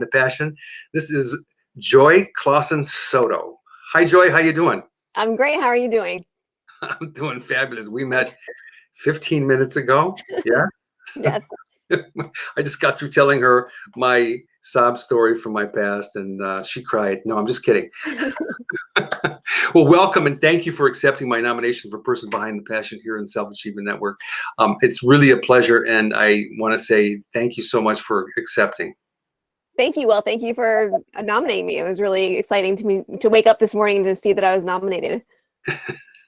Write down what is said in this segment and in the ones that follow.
the passion. This is Joy Clausen Soto. Hi, Joy. How you doing? I'm great. How are you doing? I'm doing fabulous. We met 15 minutes ago. Yes. Yes. I just got through telling her my sob story from my past, and she cried. No, I'm just kidding. Well, welcome and thank you for accepting my nomination for Person Behind the Passion here in Self-Achievement Network. It's really a pleasure, and I want to say thank you so much for accepting. Thank you. Well, thank you for nominating me. It was really exciting to me to wake up this morning to see that I was nominated.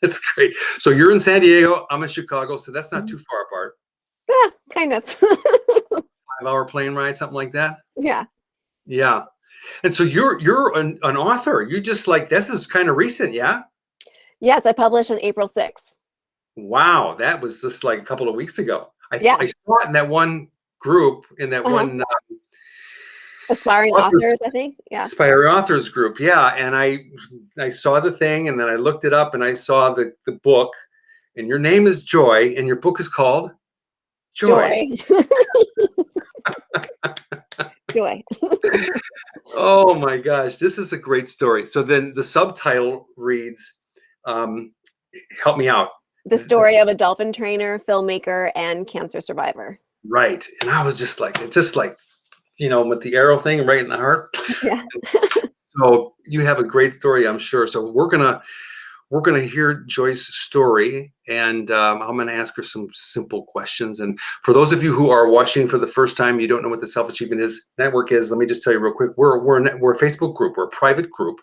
That's great. So you're in San Diego, I'm in Chicago, so that's not too far apart. Yeah, kind of. 5-hour plane ride, something like that. Yeah. Yeah. And so you're an author. You just like, this is kind of recent, yeah? Yes, I published on April 6th. Wow, that was just like a couple of weeks ago. I saw it in that one group, in that one Aspiring authors, I think. Yeah. Aspiring authors group. Yeah. And I saw the thing, and then I looked it up and I saw the book, and your name is Joy, and your book is called Joy. Joy. Oh my gosh, this is a great story. So then the subtitle reads, help me out. The story of a dolphin trainer, filmmaker, and cancer survivor. Right. And I was just like, it's just like, with the arrow thing right in the heart. Yeah. So you have a great story, I'm sure. So we're gonna hear Joy's story, and I'm gonna ask her some simple questions. And for those of you who are watching for the first time, you don't know what the Self-Achievement Network is. Let me just tell you real quick. We're a Facebook group. We're a private group,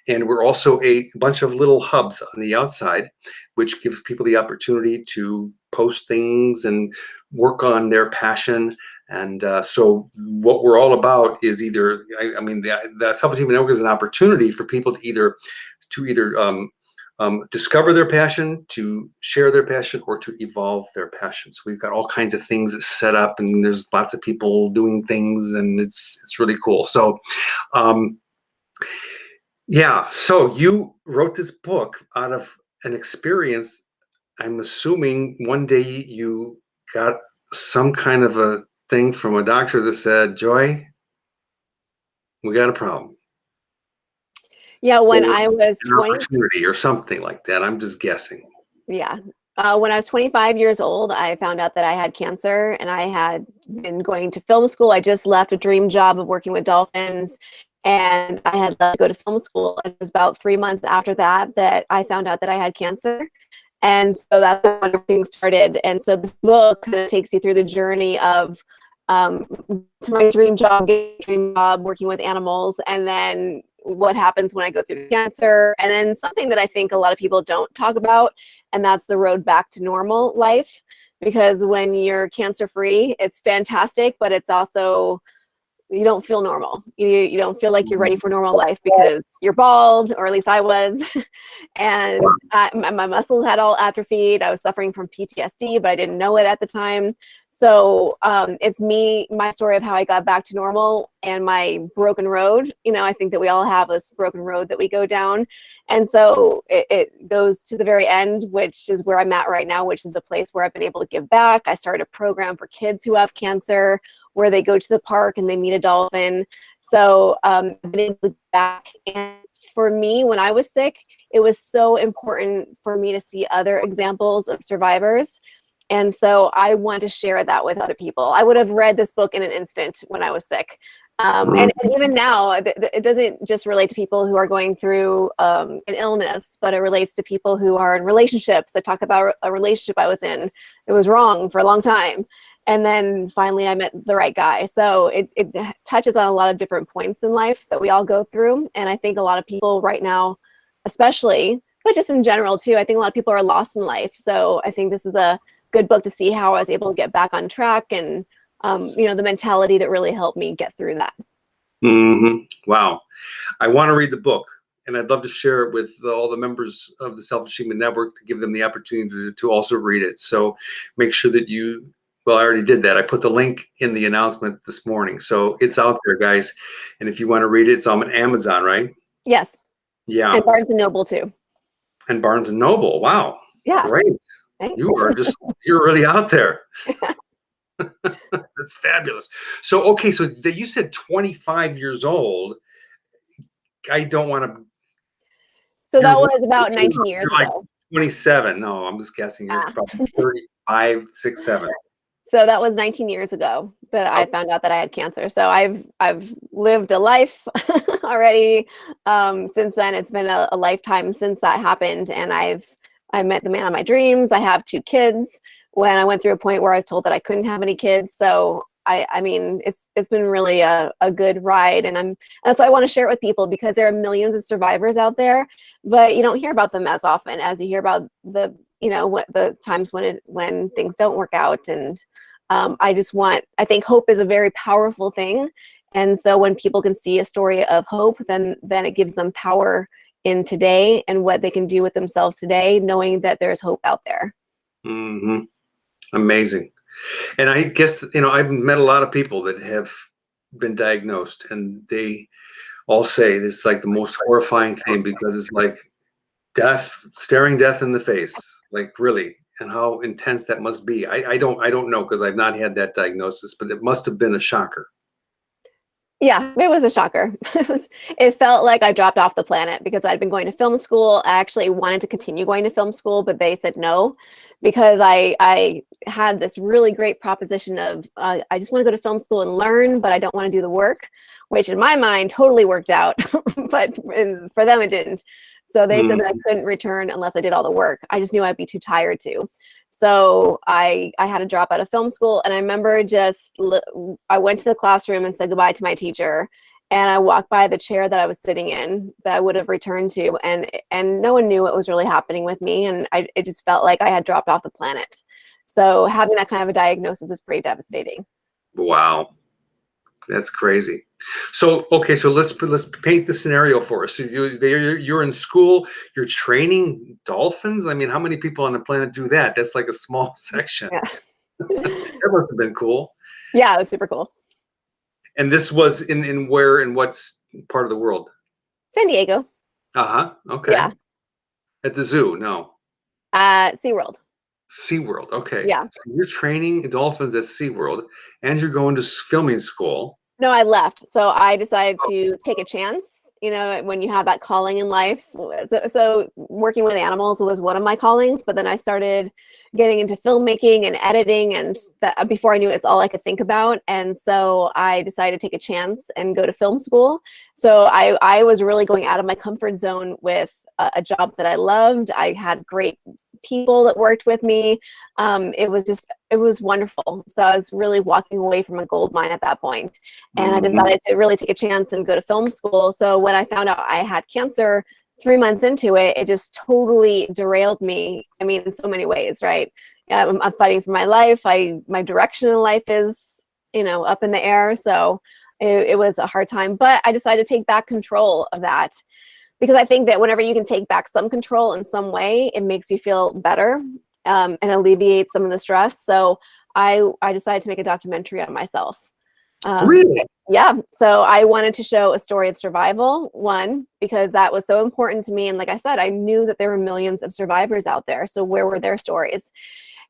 and we're also a bunch of little hubs on the outside, which gives people the opportunity to post things and work on their passion. And so what we're all about is either, the Self-Achievement Network is an opportunity for people to either discover their passion, to share their passion, or to evolve their passion. So we've got all kinds of things set up, and there's lots of people doing things, and it's really cool. So, yeah. So you wrote this book out of an experience. I'm assuming one day you got some kind of a thing from a doctor that said, Joy, we got a problem. Yeah, when I was 20, opportunity or something like that. I'm just guessing. Yeah. When I was 25 years old, I found out that I had cancer, and I had been going to film school. I just left a dream job of working with dolphins, and I had left to go to film school. It was about 3 months after that that I found out that I had cancer. And so that's when everything started. And so this book kind of takes you through the journey of to my dream job, working with animals, and then what happens when I go through cancer, and then something that I think a lot of people don't talk about, and that's the road back to normal life. Because when you're cancer-free, it's fantastic, but it's also, you don't feel normal. You don't feel like you're ready for normal life because you're bald, or at least I was, and my muscles had all atrophied. I was suffering from PTSD, but I didn't know it at the time. So it's my story of how I got back to normal and my broken road. I think that we all have this broken road that we go down. And so it goes to the very end, which is where I'm at right now, which is a place where I've been able to give back. I started a program for kids who have cancer where they go to the park and they meet a dolphin. So I've been able to give back. And for me, when I was sick, it was so important for me to see other examples of survivors. And so I want to share that with other people. I would have read this book in an instant when I was sick. And even now, it doesn't just relate to people who are going through an illness, but it relates to people who are in relationships. I talk about a relationship I was in. It was wrong for a long time. And then finally I met the right guy. So it touches on a lot of different points in life that we all go through. And I think a lot of people right now, especially, but just in general too, I think a lot of people are lost in life. So I think this is a good book to see how I was able to get back on track, and the mentality that really helped me get through that. Wow. I want to read the book, and I'd love to share it with all the members of the Self-Achievement Network to give them the opportunity to also read it. So make sure that I already did that. I put the link in the announcement this morning. So it's out there, guys. And if you want to read it, it's on Amazon, right? Yes. Yeah. And Barnes & Noble too. And Barnes & Noble. Wow. Yeah. Great. Thanks. You're really out there. That's That's fabulous. So, okay, so you said 25 years old. I don't want to. So You're that was about 19 years you're like ago. 27. No, I'm just guessing. You're Yeah. probably 35, 6, 7. So that was 19 years ago that I Oh, found out that I had cancer. So I've lived a life already. Since then, it's been a lifetime since that happened, and I met the man of my dreams. I have 2 kids. When I went through a point where I was told that I couldn't have any kids, so I mean, it's been really a good ride, and that's why I want to share it with people, because there are millions of survivors out there, but you don't hear about them as often as you hear about the what the times when things don't work out. And I think hope is a very powerful thing, and so when people can see a story of hope, then it gives them power in today and what they can do with themselves today, knowing that there's hope out there. hmm amazing. And I guess, I've met a lot of people that have been diagnosed, and they all say this is like the most horrifying thing, because it's like death, staring death in the face, like really, and how intense that must be. I don't know, because I've not had that diagnosis, but it must have been a shocker. Yeah, it was a shocker. It felt like I dropped off the planet because I'd been going to film school. I actually wanted to continue going to film school, but they said no, because I had this really great proposition of I just want to go to film school and learn, but I don't want to do the work, which in my mind totally worked out, but for them it didn't. So they said that I Mhm. couldn't return unless I did all the work. I just knew I'd be too tired to. So I had to drop out of film school, and I remember I went to the classroom and said goodbye to my teacher, and I walked by the chair that I was sitting in that I would have returned to, and no one knew what was really happening with me, and it just felt like I had dropped off the planet. So having that kind of a diagnosis is pretty devastating. Wow, that's crazy. So, okay, so let's paint the scenario for us. So you're in school, you're training dolphins. I mean, how many people on the planet do that? That's like a small section. Yeah. That must have been cool. Yeah, it was super cool. And this was in where, in what part of the world? San Diego. Uh-huh. Okay. Yeah. At the zoo? No. SeaWorld. SeaWorld. Okay. Yeah. So you're training dolphins at SeaWorld, and you're going to filming school. No, I left. So I decided to take a chance. When you have that calling in life. So working with animals was one of my callings, but then I started getting into filmmaking and editing, and that before I knew it, it's all I could think about. And so I decided to take a chance and go to film school. So I was really going out of my comfort zone with a job that I loved. I had great people that worked with me. It was wonderful. So I was really walking away from a gold mine at that point. And I Mhm. decided to really take a chance and go to film school. So when I found out I had cancer 3 months into it, it just totally derailed me. I mean, in so many ways, right? I'm fighting for my life. My direction in life is, up in the air. So it was a hard time, but I decided to take back control of that, because I think that whenever you can take back some control in some way, it makes you feel better, and alleviates some of the stress. So I decided to make a documentary on myself. Um, Really? yeah, so I wanted to show a story of survival, one, because that was so important to me. And like I said, I knew that there were millions of survivors out there. So where were their stories?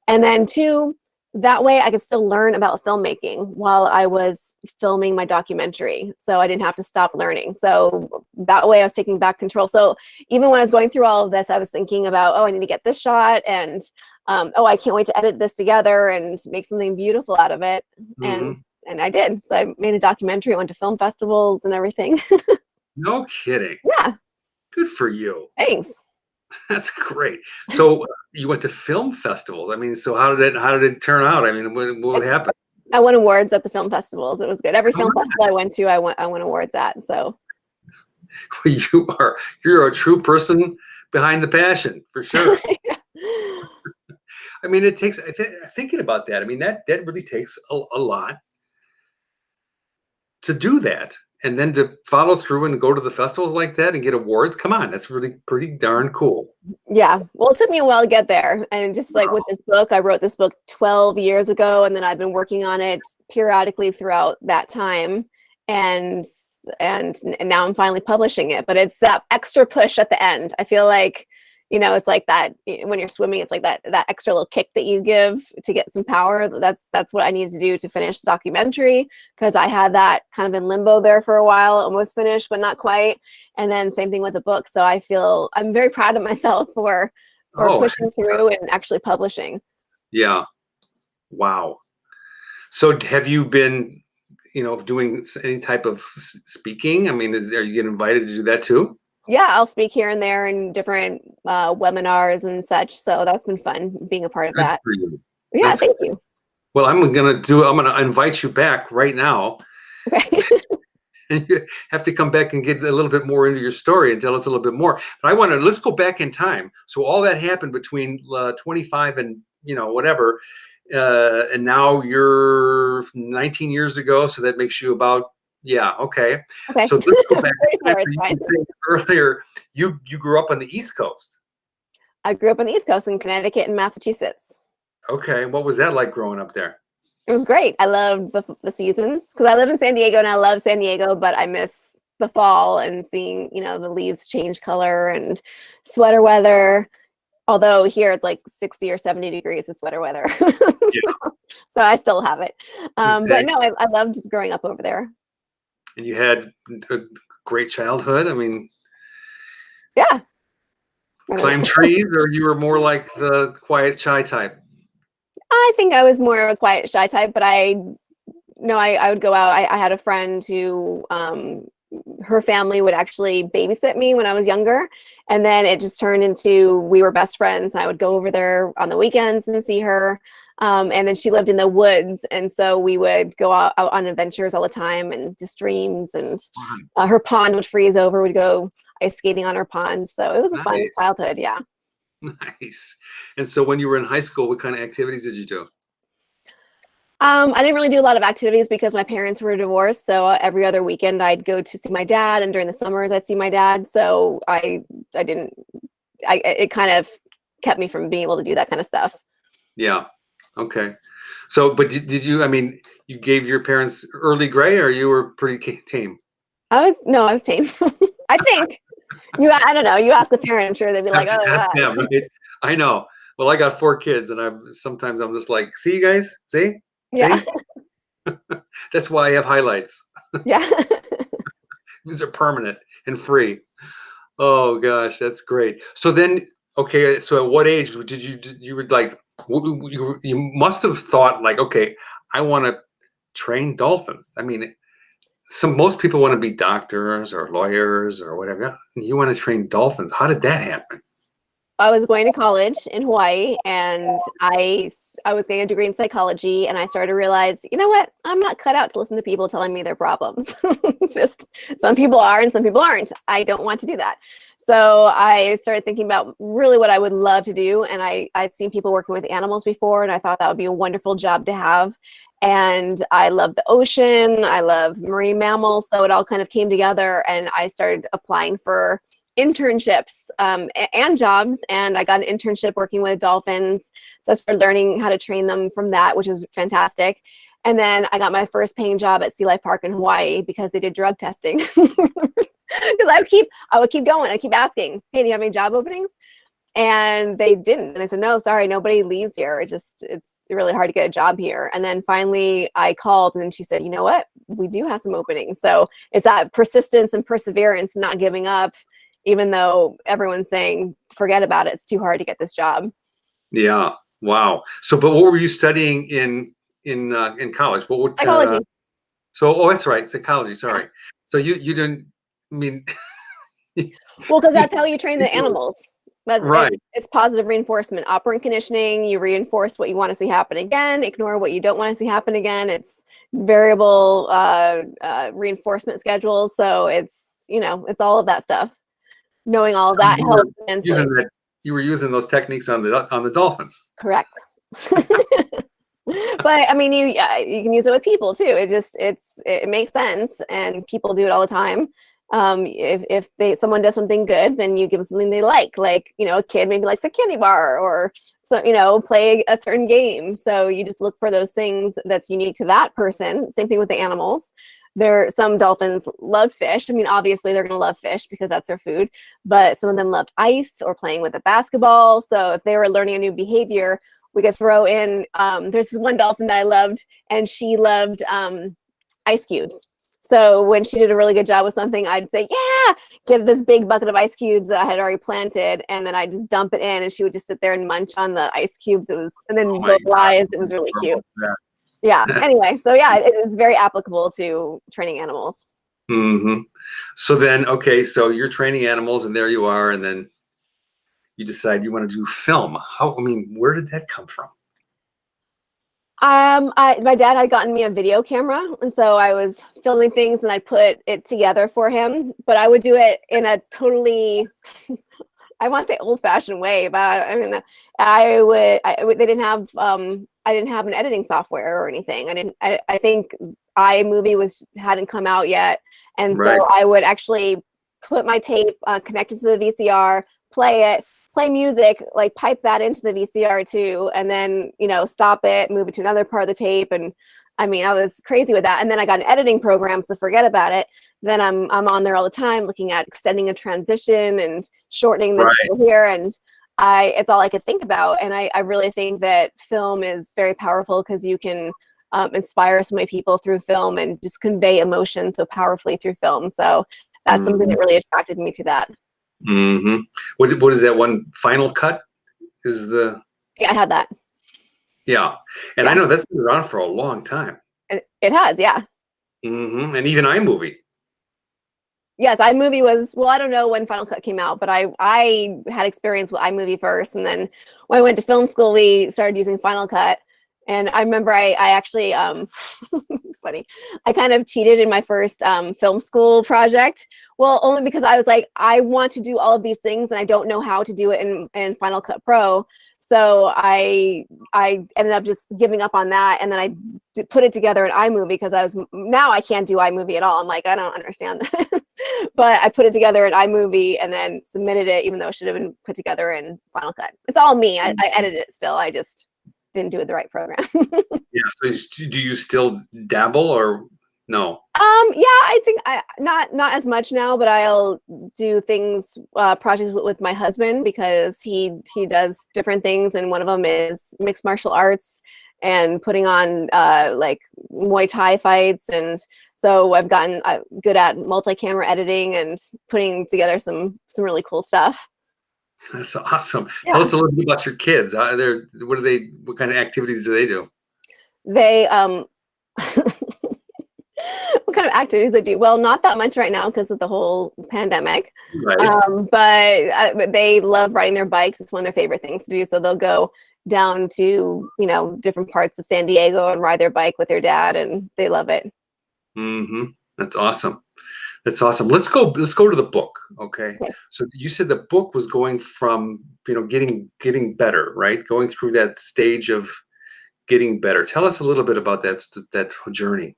And then two, that way I could still learn about filmmaking while I was filming my documentary. So I didn't have to stop learning. So that way I was taking back control. So even when I was going through all of this, I was thinking about, oh, I need to get this shot, and oh, I can't wait to edit this together and make something beautiful out of it. And Mhm. and I did. So I made a documentary, went to film festivals and everything. No kidding. Yeah, Good for you. thanks. That's great. So you went to film festivals. I mean, so how did it turn out? I mean, what happened? I won awards at the film festivals. It was good. Every Come film festival I went to, I won awards at. So on. You're a true person behind the passion, for sure. I mean, it takes thinking about that. I mean, that really takes a lot to do that, and then to follow through and go to the festivals like that and get awards. Come on, that's really pretty darn cool. Yeah. Well, it took me a while to get there. And just like with this book, I wrote this book 12 years ago, and then I've been working on it periodically throughout that time. And and now I'm finally publishing it. But it's that extra push at the end. I feel like, it's like that when you're swimming, it's like that extra little kick that you give to get some power. That's what I needed to do to finish the documentary, because I had that kind of in limbo there for a while, almost finished, but not quite. And then same thing with the book. So I feel I'm very proud of myself for Oh, pushing through and actually publishing. yeah. Wow. So have you been, doing any type of speaking? I mean, are you getting invited to do that too? Yeah, I'll speak here and there in different webinars and such. So that's been fun being a part of Good that. for you. Yeah, thank you. Well, I'm going to invite you back right now. Okay. And you have to come back and get a little bit more into your story and tell us a little bit more. But let's go back in time. So all that happened between 25 and, whatever. And now you're 19 years ago. So that makes you about, yeah. Okay. Okay. So let's go back. Fine. Earlier, you grew up on the East Coast. I grew up on the East Coast in Connecticut and Massachusetts. Okay. What was that like growing up there? It was great. I loved the seasons, because I live in San Diego and I love San Diego, but I miss the fall and seeing, the leaves change color and sweater weather. Although here it's like 60 or 70 degrees of sweater weather. Yeah. So I still have it. Exactly. But no, I loved growing up over there. And you had a great childhood. I mean, yeah. Climb trees, or you were more like the quiet, shy type? I think I was more of a quiet, shy type, but I would go out. I had a friend who, her family would actually babysit me when I was younger. And then it just turned into, we were best friends. And I would go over there on the weekends and see her. And then she lived in the woods. And so we would go out on adventures all the time and to streams, and her pond would freeze over. We'd go ice skating on her pond. So it was a fun childhood. Yeah. Nice. And so when you were in high school, what kind of activities did you do? I didn't really do a lot of activities because my parents were divorced. So every other weekend I'd go to see my dad, and during the summers I'd see my dad. So it kind of kept me from being able to do that kind of stuff. Yeah. Okay. So, but did you, I mean, you gave your parents early gray, or you were pretty tame? I was tame. I think. I don't know. You ask a parent, I'm sure they'd be like, "Oh, wow." Yeah, right. I know. Well, I got 4 kids, and sometimes I'm just like, "See, you guys, see, Yeah. That's why I have highlights. Yeah. These are permanent and free. Oh gosh, that's great. So then, okay, so at what age you would like? You must have thought like, okay, I want to train dolphins. I mean, most people want to be doctors or lawyers or whatever. You want to train dolphins. How did that happen? I was going to college in Hawaii, and I was getting a degree in psychology, and I started to realize, you know what? I'm not cut out to listen to people telling me their problems. It's just some people are and some people aren't. I don't want to do that. So I started thinking about really what I would love to do, and I'd seen people working with animals before, and I thought that would be a wonderful job to have. And I love the ocean. I love marine mammals. So it all kind of came together, and I started applying for internships and jobs, and I got an internship working with dolphins. So I started learning how to train them from that, which was fantastic. And then I got my first paying job at Sea Life Park in Hawaii because they did drug testing. Because I would keep going. I keep asking, "Hey, do you have any job openings?" And they didn't. And they said, "No, sorry, nobody leaves here. It's really hard to get a job here." And then finally I called, and then she said, "You know what? We do have some openings." So it's that persistence and perseverance, not giving up, even though everyone's saying, "Forget about it. It's too hard to get this job." Yeah. Wow. So, but what were you studying in college? What would Psychology. That's right, psychology. Sorry. So you didn't. I mean, Well, because that's how you train the animals. right. It's positive reinforcement, operant conditioning. You reinforce what you want to see happen again, ignore what you don't want to see happen again. It's variable reinforcement schedules. So it's all of that stuff. Knowing all of that helps immensely. You were using those techniques on the dolphins. Correct. But I mean, you can use it with people too. It makes sense, and people do it all the time. If someone does something good, then you give them something they like a kid maybe likes a candy bar, or play a certain game. So you just look for those things that's unique to that person. Same thing with the animals. some dolphins love fish. I mean, obviously they're going to love fish because that's their food, but some of them loved ice or playing with a basketball. So if they were learning a new behavior, we could throw in, there's this one dolphin that I loved, and she loved ice cubes. So when she did a really good job with something, I'd say, yeah, get this big bucket of ice cubes that I had already planted, and then I'd just dump it in, and she would just sit there and munch on the ice cubes. And then Oh my vocalize. It was really cute. Yeah. Anyway, so yeah, it's very applicable to training animals. So then, okay, so you're training animals, and there you are, and then you decide you want to do film. I mean, where did that come from? My dad had gotten me a video camera, and so I was filming things, and I put it together for him. But I would do it in a totally, I want to say old-fashioned way, but I mean, they didn't have, I didn't have an editing software or anything. I think iMovie hadn't come out yet, and so I would actually put my tape connected to the VCR, play music, like pipe that into the VCR too, and then, stop it, move it to another part of the tape. And I mean, I was crazy with that. And then I got an editing program, so forget about it. Then I'm on there all the time looking at extending a transition and shortening this here. And it's all I could think about. And I really think that film is very powerful because you can inspire so many people through film and just convey emotion so powerfully through film. So that's something that really attracted me to that. What is that one? Final Cut is the... Yeah, I had that. Yeah. And I know that's been around for a long time. It has, yeah. And even iMovie. Yes, iMovie was, well, I don't know when Final Cut came out, but I had experience with iMovie first. And then when I went to film school, we started using Final Cut. And I remember I actually, it's funny, I kind of cheated in my first film school project. Well, only because I was like, I want to do all of these things and I don't know how to do it in Final Cut Pro. So I ended up just giving up on that. And then I put it together in iMovie because now I can't do iMovie at all. I'm like, I don't understand this. But I put it together in iMovie and then submitted it, even though it should have been put together in Final Cut. It's all me. I edited it still. I just didn't do it the right program. Yeah. So do you still dabble or no? Yeah, I think not as much now, but I'll do things, projects with my husband because he does different things, and one of them is mixed martial arts and putting on like Muay Thai fights, and so I've gotten good at multi-camera editing and putting together some really cool stuff. That's awesome. Yeah. Tell us a little bit about your kids. What kind of activities do they do? They what kind of activities they do? Well, not that much right now because of the whole pandemic. But they love riding their bikes. It's one of their favorite things to do. So they'll go down to, different parts of San Diego and ride their bike with their dad, and they love it. That's awesome. That's awesome. Let's go to the book. Okay. So you said the book was going from, getting better, right? Going through that stage of getting better. Tell us a little bit about that journey.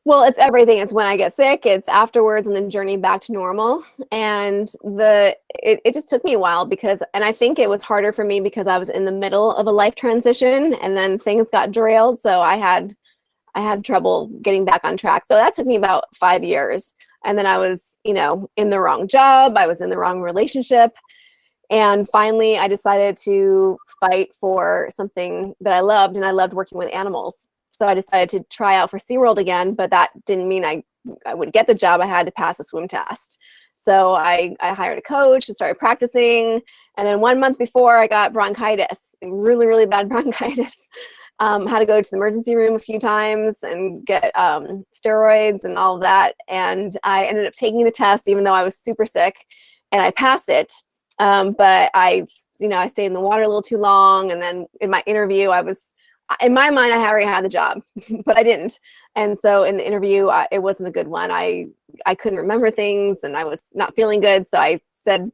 Well, it's everything. It's when I get sick, it's afterwards, and then journey back to normal. And it just took me a while and I think it was harder for me because I was in the middle of a life transition and then things got derailed. So I had trouble getting back on track. So that took me about 5 years. And then I was, in the wrong job. I was in the wrong relationship. And finally, I decided to fight for something that I loved, and I loved working with animals. So I decided to try out for SeaWorld again, but that didn't mean I would get the job. I had to pass a swim test. So I hired a coach and started practicing. And then 1 month before, I got bronchitis, really, really bad bronchitis. Had to go to the emergency room a few times and get steroids and all of that. And I ended up taking the test, even though I was super sick, and I passed it. But I stayed in the water a little too long. And then in my interview, in my mind, I already had the job, but I didn't. And so in the interview, it wasn't a good one. I couldn't remember things and I was not feeling good. So I said,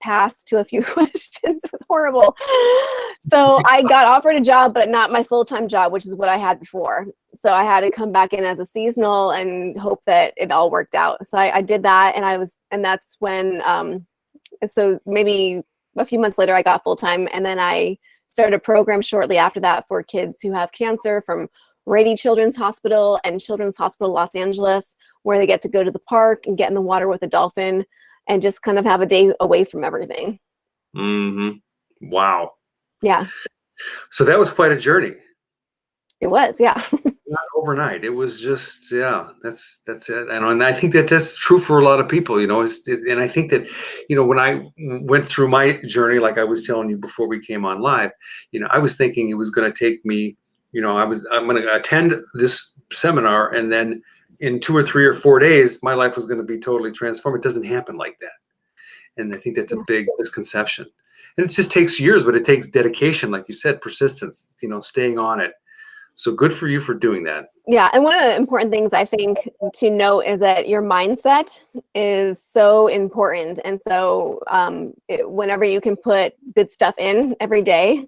pass to a few questions. It was horrible. So I got offered a job, but not my full-time job, which is what I had before. So I had to come back in as a seasonal and hope that it all worked out. So I did that. And that's when, so maybe a few months later, I got full-time, and then I started a program shortly after that for kids who have cancer, from Rady Children's Hospital and Children's Hospital Los Angeles, where they get to go to the park and get in the water with a dolphin and just kind of have a day away from everything. Wow. Yeah. So that was quite a journey. It was, yeah. Not overnight. It was just, yeah, that's it. And I think that that's true for a lot of people, and I think that, when I went through my journey, like I was telling you before we came on live, I was thinking it was going to take me, I'm going to attend this seminar, and then in 2 or 3 or 4 days, my life was going to be totally transformed. It doesn't happen like that. And I think that's a big misconception. And it just takes years, but it takes dedication, like you said, persistence, staying on it. So good for you for doing that. Yeah, and one of the important things I think to note is that your mindset is so important. And so whenever you can put good stuff in every day,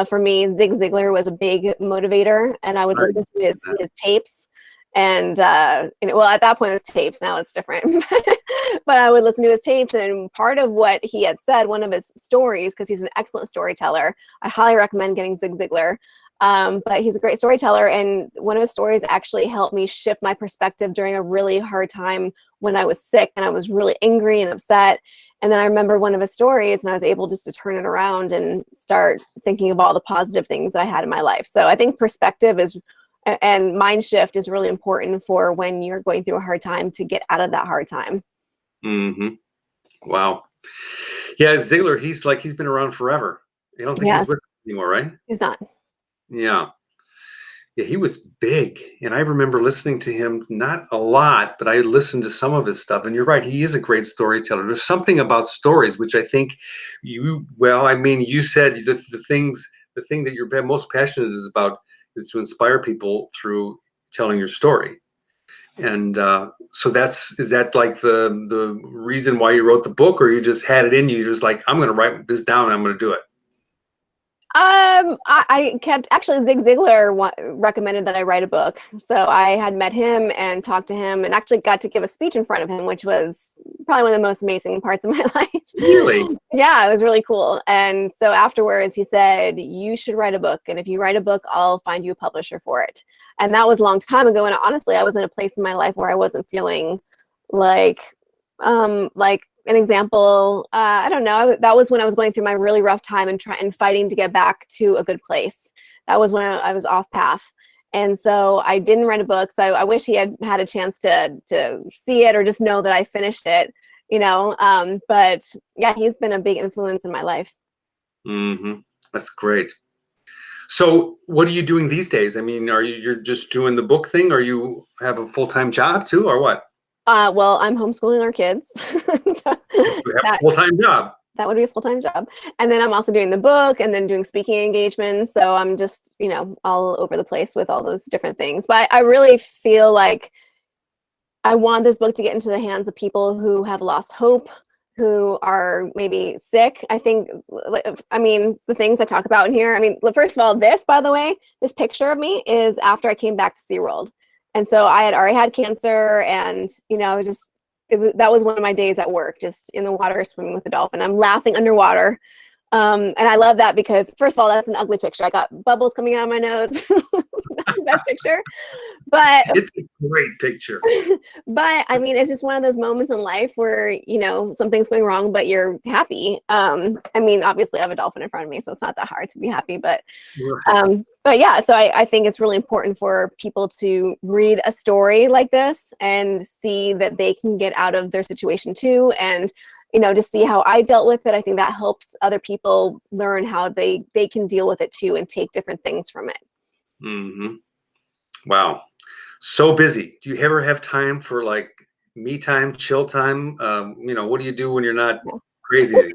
for me, Zig Ziglar was a big motivator, and I would listen to his tapes. And well, at that point it was tapes. Now it's different. But I would listen to his tapes, and part of what he had said, one of his stories, because he's an excellent storyteller, I highly recommend getting Zig Ziglar. But he's a great storyteller, and one of his stories actually helped me shift my perspective during a really hard time when I was sick and I was really angry and upset. And then I remember one of his stories, and I was able just to turn it around and start thinking of all the positive things that I had in my life. So I think perspective and mind shift is really important for when you're going through a hard time to get out of that hard time. Wow. Yeah, Ziegler, he's been around forever. I don't think he's with us anymore, right? He's not. Yeah. Yeah, he was big. And I remember listening to him, not a lot, but I listened to some of his stuff. And you're right, he is a great storyteller. There's something about stories, which I think you said the thing that you're most passionate about is to inspire people through telling your story. And so is that like the reason why you wrote the book, or you just had it in you, just like, I'm going to write this down and I'm going to do it? I kept, actually, Zig Ziglar recommended that I write a book. So I had met him and talked to him and actually got to give a speech in front of him, which was probably one of the most amazing parts of my life. Really? Yeah, it was really cool. And so afterwards he said, you should write a book. And if you write a book, I'll find you a publisher for it. And that was a long time ago. And honestly, I was in a place in my life where I wasn't feeling like an example, I don't know, that was when I was going through my really rough time and fighting to get back to a good place. That was when I was off path. And so I didn't write a book. So I wish he had had a chance to see it or just know that I finished it, but yeah, he's been a big influence in my life. That's great. So what are you doing these days? I mean, you're just doing the book thing, or you have a full-time job too, or what? Well, I'm homeschooling our kids. You have a full-time job. That would be a full-time job. And then I'm also doing the book and then doing speaking engagements. So I'm just, all over the place with all those different things. But I really feel like I want this book to get into the hands of people who have lost hope, who are maybe sick. I think, the things I talk about in here, first of all, by the way, this picture of me is after I came back to SeaWorld. And so I had already had cancer, and that was one of my days at work, just in the water swimming with a dolphin. I'm laughing underwater, and I love that because, first of all, that's an ugly picture. I got bubbles coming out of my nose. That's the best picture, but it's a great picture. But it's just one of those moments in life where something's going wrong, but you're happy. Obviously, I have a dolphin in front of me, so it's not that hard to be happy. But yeah, so I think it's really important for people to read a story like this and see that they can get out of their situation too, and to see how I dealt with it. I think that helps other people learn how they can deal with it too and take different things from it. Wow. So busy. Do you ever have time for like me time, chill time? What do you do when you're not crazy?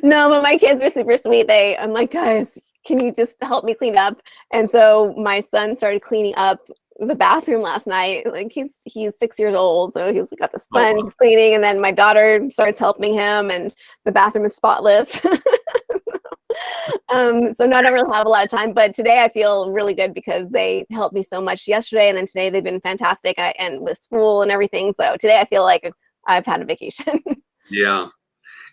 No, but my kids are super sweet. I'm like, guys, can you just help me clean up? And so my son started cleaning up the bathroom last night. Like he's 6 years old, so he's got the sponge cleaning, and then my daughter starts helping him, and the bathroom is spotless. So no, I don't really have a lot of time, but today I feel really good because they helped me so much yesterday, and then today they've been fantastic, and with school and everything. So today I feel like I've had a vacation. Yeah.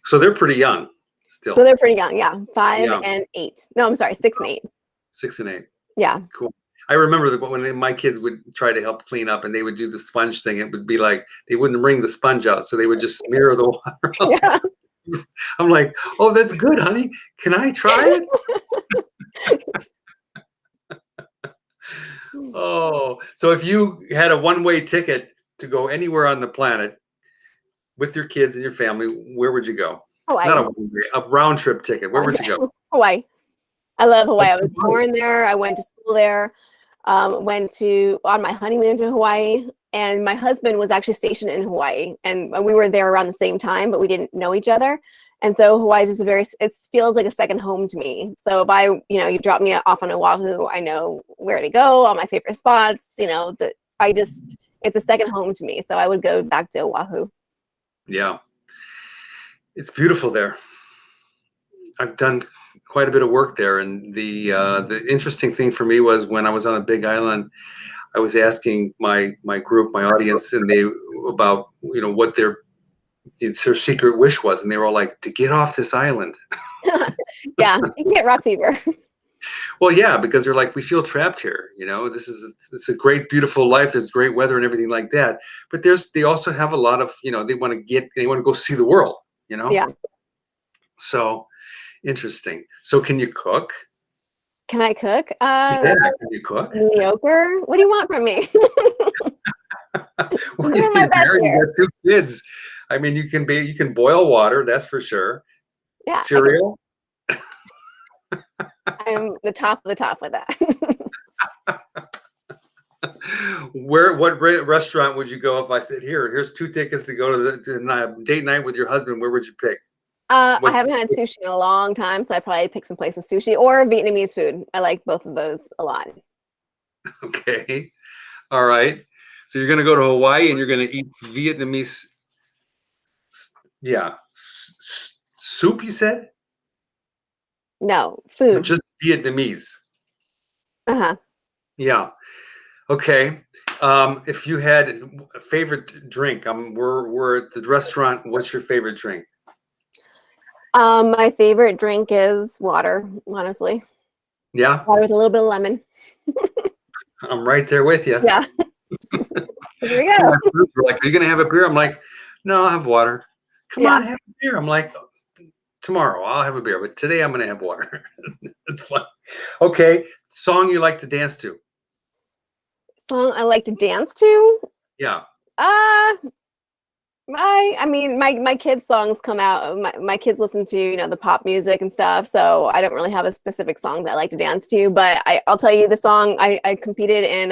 So they're pretty young still. So they're pretty young, yeah. 5 and 8. No, I'm sorry, 6 and 8. 6 and 8. Yeah. Cool. I remember that when my kids would try to help clean up and they would do the sponge thing, it would be like they wouldn't wring the sponge out, so they would just smear the water on. Yeah. I'm like, oh, that's good, honey. Can I try it? Oh, so if you had a one-way ticket to go anywhere on the planet with your kids and your family, where would you go? Not a Hawaii. one-way, a round trip ticket. Where would you go? Hawaii. I love Hawaii. I was Hawaii. born there. I went to school there. Went on my honeymoon to Hawaii, and my husband was actually stationed in Hawaii, and we were there around the same time, but we didn't know each other. And so Hawaii is it feels like a second home to me. So if you drop me off on Oahu, I know where to go, all my favorite spots, it's a second home to me. So I would go back to Oahu. Yeah. It's beautiful there. I've done quite a bit of work there, and the interesting thing for me was when I was on a big island, I was asking my group, my audience, and they about what their secret wish was, and they were all like, to get off this island. Yeah, you can get rock fever. Well, yeah, because they're like, we feel trapped here. It's a great, beautiful life. There's great weather and everything like that. But they also have a lot of, they want to go see the world. Yeah. So interesting. So can you cook? Can I cook? Yeah, can you cook? Mediocre. What do you want from me? Well, you're married, you got 2 kids. I mean, you can boil water, that's for sure. Yeah. Cereal. I'm the top of the top with that. What restaurant would you go if I said, here's 2 tickets to go to date night with your husband? Where would you pick? I haven't had sushi in a long time, so I'd probably pick some place with sushi or Vietnamese food. I like both of those a lot. Okay. All right. So you're going to go to Hawaii and you're going to eat Vietnamese, soup, you said? No, food. Just Vietnamese. Uh-huh. Yeah. Okay. If you had a favorite drink, we're at the restaurant. What's your favorite drink? My favorite drink is water, honestly. Yeah. Water with a little bit of lemon. I'm right there with you. Yeah. Here we go. We're like, are you going to have a beer? I'm like, no, I'll have water. Come on, have a beer. I'm like, tomorrow I'll have a beer, but today I'm going to have water. That's fun. Okay. Song you like to dance to? Song I like to dance to? Yeah. My kids' songs come out. My kids listen to the pop music and stuff, so I don't really have a specific song that I like to dance to. But I'll tell you the song I competed in.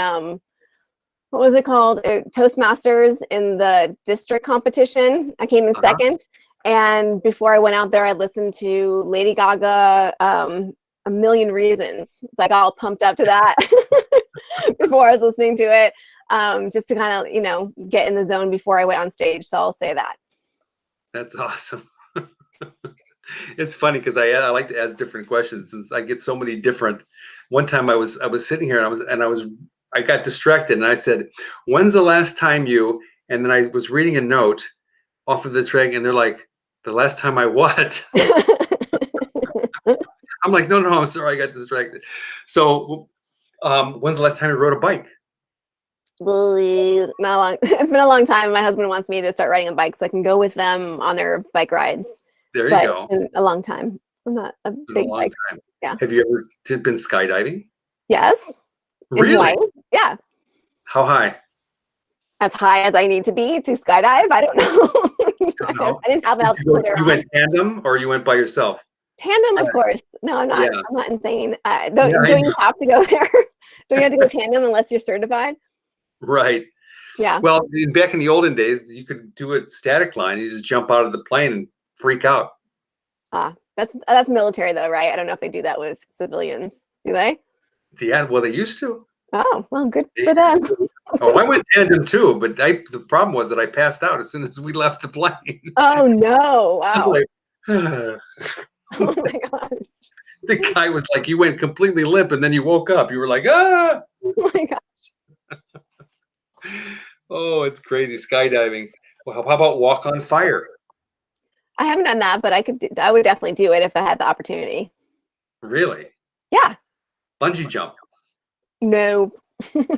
What was it called? Toastmasters in the district competition. I came in second, and before I went out there, I listened to Lady Gaga, "A Million Reasons." So I got all pumped up to that before I was listening to it. Just to kind of, get in the zone before I went on stage. So I'll say that. That's awesome. It's funny because I like to ask different questions since I get so many different. One time I was sitting here and I got distracted and I said, "When's the last time you?" And then I was reading a note off of the track and they're like, "The last time I what?" I'm like, no, I'm sorry, I got distracted. So, when's the last time you rode a bike? Not long. It's been a long time. My husband wants me to start riding a bike so I can go with them on their bike rides. There you go. It's been a long time. I'm not a big bike. Time. Yeah. Have you ever been skydiving? Yes. Really? Yeah. How high? As high as I need to be to skydive. I don't know. I didn't have that. You went tandem or you went by yourself? Tandem, of course. No, I'm not. Yeah. I'm not insane. Don't you have to go there? Don't you have to go tandem unless you're certified? Right. Yeah. Well, back in the olden days, you could do a static line. You just jump out of the plane and freak out. That's military though, right? I don't know if they do that with civilians. Do they? Yeah. Well, they used to. Oh, well, good for them. Oh, I went tandem too, but the problem was that I passed out as soon as we left the plane. Oh no! Wow. Like, oh my gosh. The guy was like, "You went completely limp, and then you woke up." You were like, "Ah!" Oh my gosh. Oh, it's crazy skydiving. Well, how about walk on fire? I haven't done that, but I would definitely do it if I had the opportunity. Really? Yeah. Bungee jump? No,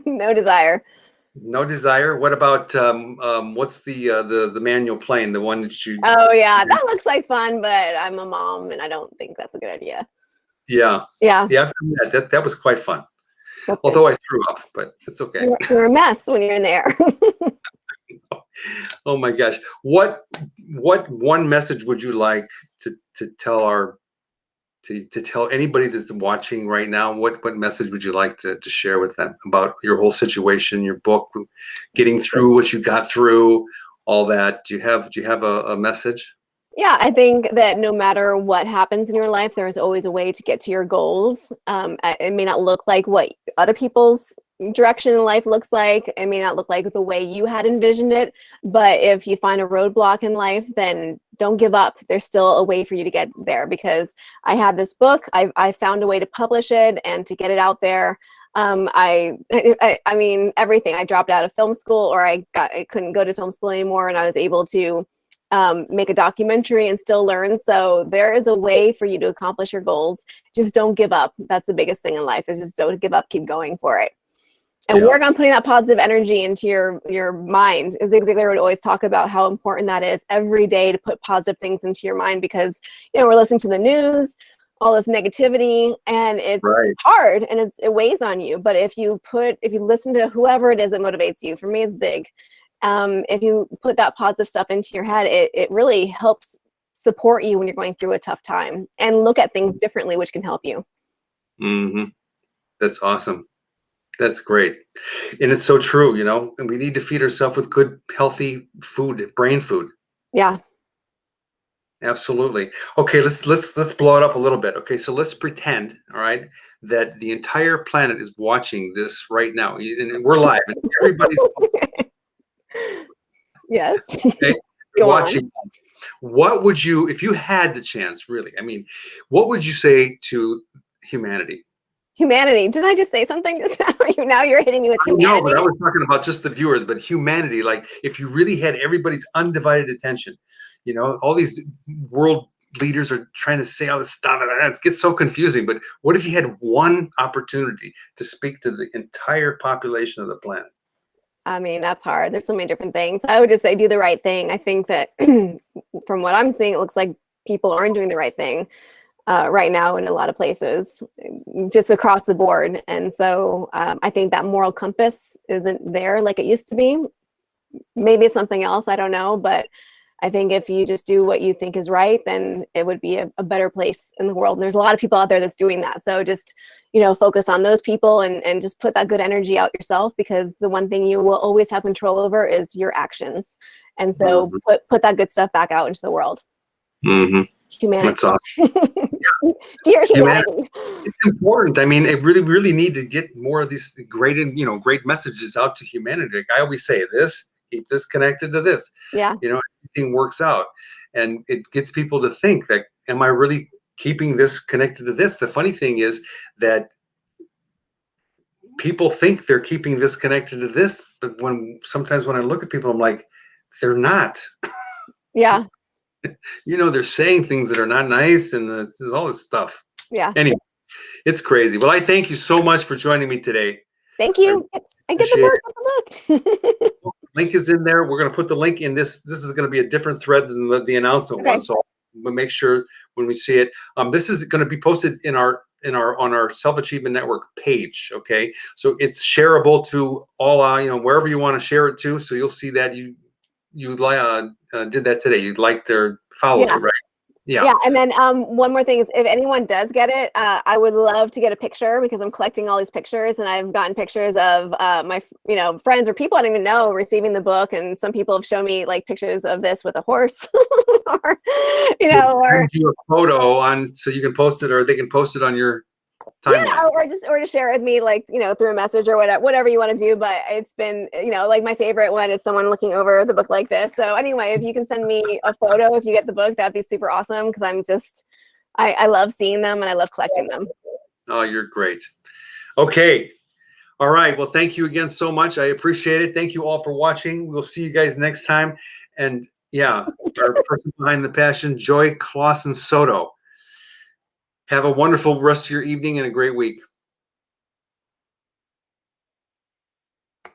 no desire. No desire. What about what's the manual plane, the one that you? Oh yeah, that looks like fun, but I'm a mom and I don't think that's a good idea. Yeah, Yeah, yeah. I've done that. That was quite fun. that's good. Although I threw up, but it's okay. You're a mess when you're in the air. Oh my gosh. What one message would you like to tell our to tell anybody that's watching right now? What message would you like to share with them about your whole situation, your book, getting through what you got through, all that? Do you have a message? Yeah, I think that no matter what happens in your life, there is always a way to get to your goals. It may not look like what other people's direction in life looks like. It may not look like the way you had envisioned it. But if you find a roadblock in life, then don't give up. There's still a way for you to get there. Because I had this book, I found a way to publish it and to get it out there. I mean, everything. I dropped out of film school, or I couldn't go to film school anymore, and I was able to make a documentary and still learn. So there is a way for you to accomplish your goals. Just don't give up. That's the biggest thing in life, is just don't give up, keep going for it. And Yeah. work on putting that positive energy into your mind. Zig Ziglar would always talk about how important that is every day, to put positive things into your mind, because we're listening to the news, all this negativity, and it's Right. hard and it weighs on you. But if you listen to whoever it is that motivates you, for me it's Zig. If you put that positive stuff into your head, it really helps support you when you're going through a tough time, and look at things differently, which can help you. Hmm. That's awesome. That's great. And it's so true, and we need to feed ourselves with good, healthy food, brain food. Yeah. Absolutely. Okay, let's blow it up a little bit. Okay, so let's pretend, all right, that the entire planet is watching this right now. And we're live, and everybody's Yes. okay, Go on. watching. What would you, if you had the chance, really? I mean, what would you say to humanity? Humanity. Did I just say something just now? Now you're hitting me with No, but humanity. I was talking about just the viewers, but humanity, like if you really had everybody's undivided attention, all these world leaders are trying to say all this stuff, and it gets so confusing. But what if you had one opportunity to speak to the entire population of the planet? I mean, that's hard. There's so many different things. I would just say do the right thing. I think that from what I'm seeing, it looks like people aren't doing the right thing right now in a lot of places, just across the board. And so I think that moral compass isn't there like it used to be. Maybe it's something else, I don't know. But I think if you just do what you think is right, then it would be a better place in the world. There's a lot of people out there that's doing that. So just, focus on those people, and just put that good energy out yourself, because the one thing you will always have control over is your actions. And so put that good stuff back out into the world. Mm-hmm. Humanity. That's awesome. Dear humanity. It's important. I mean, it really, really need to get more of these great, great messages out to humanity. Like I always say, keep this connected to this. Yeah. Everything works out, and it gets people to think that, am I really keeping this connected to this? The funny thing is that people think they're keeping this connected to this, but sometimes when I look at people, I'm like, they're not. Yeah. They're saying things that are not nice, and there's all this stuff. Yeah. Anyway, it's crazy. Well, I thank you so much for joining me today. Thank you. And get the book. Link is in there. We're going to put the link in this. This is going to be a different thread than the announcement one. So we'll make sure when we see it. This is going to be posted on our Self-Achievement Network page. Okay, so it's shareable to all. Wherever you want to share it to. So you'll see that you did that today. You liked or followed it, right? Yeah. And then one more thing is, if anyone does get it, I would love to get a picture, because I'm collecting all these pictures, and I've gotten pictures of my friends or people I don't even know receiving the book, and some people have shown me like pictures of this with a horse, or send you a photo on so you can post it, or they can post it on your timeline. Yeah, or to share it with me, like, through a message or whatever you want to do. But it's been, like my favorite one is someone looking over the book like this. So anyway, if you can send me a photo if you get the book, that'd be super awesome, because I love seeing them and I love collecting them. Oh, you're great. Okay. All right. Well, thank you again so much. I appreciate it. Thank you all for watching. We'll see you guys next time. And yeah, our person behind the passion, Clausen Soto. Have a wonderful rest of your evening and a great week.